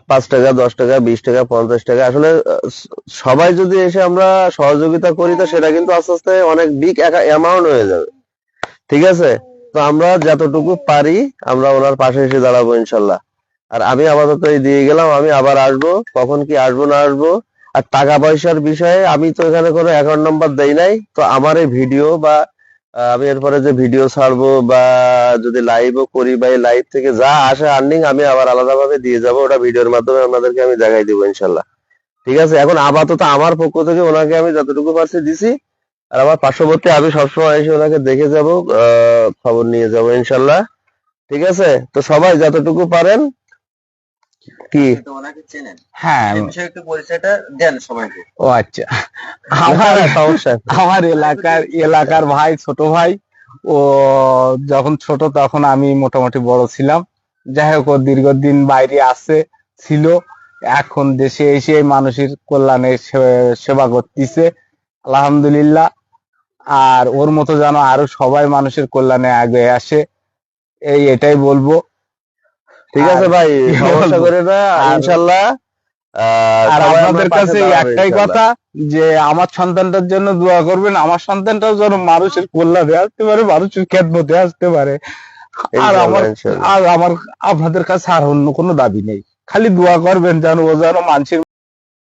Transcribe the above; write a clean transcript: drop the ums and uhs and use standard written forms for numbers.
5 টাকা, 10 টাকা, 20 টাকা, 50 টাকা, আসলে সবাই যদি এসে আমরা সহযোগিতা করি তো সেটা কিন্তু আস্তে আস্তে অনেক বিগ অ্যামাউন্ট হয়ে যাবে। ঠিক আছে, তো আমরা যতটুকু পারি আমরা ওনার পাশে এসে দাঁড়াবো ইনশাল্লাহ। আর আমি আপাতত এই দিয়ে গেলাম, আমি আবার আসবো, কখন কি আসবো না আসবো। আর টাকা পয়সার বিষয়ে আমি তো এখানে কোনো অ্যাকাউন্ট নাম্বার দেই নাই, তো আমার এই ভিডিও বা আমি এরপরে যে ভিডিও ছাড়বো বা যদি লাইভও করি বা এই লাইভ থেকে যা আসে আর্নিং আমি আবার আলাদাভাবে দিয়ে যাব, ওটা ভিডিওর মাধ্যমে আপনাদেরকে আমি দেখাই দিব ইনশাল্লাহ। ঠিক আছে, এখন আপাতত আমার পক্ষ থেকে ওনাকে আমি যতটুকু পারছি দিছি। আর আমার পার্শ্ববর্তী আমি সবসময় এসে ওনাকে দেখে যাব, খবর নিয়ে যাব ইনশাল্লাহ। ঠিক আছে, তো সবাই যতটুকু পারেন। কি আপনি তো ওনাকে চেনেন, হ্যাঁ সেই বিষয়ে একটু পরিচয়টা দেন সবাইকে। ও আচ্ছা, আমার সমস্যা নেই। আমার এলাকার ভাই, ছোট ভাই। ও যখন ছোট তখন আমি মোটামুটি বড় ছিলাম। যাই হোক, ও দীর্ঘদিন বাইরে ছিল, এখন দেশে এসে মানুষের কল্যাণে সেবা করতেছে, আলহামদুলিল্লাহ। আর ওর মতো যেন আরো সবাই মানুষের কল্যাণে আগে আসে, এটাই বলবো। ঠিক আছে আর ভাই, কি সমস্যা বলবো? করে না আর ইনশাল্লাহ। আর সবাই আমার আপনাদের পাশে কাছে দাঁড়াবে একটাই ইনশাল্লাহ। কথা, যে আমার সন্তানটার জন্য দোয়া করবেন, আমার সন্তানটাও যেন মানুষের কল্যাণে আসতে পারে, মানুষের খেদমতে আসতে পারে। আর ইনশাল্লাহ আমার ইনশাল্লাহ। আর আমার আপনাদের কাছে আর অন্য কোনো দাবি নেই, খালি দোয়া করবেন যেন ও যেন মানুষের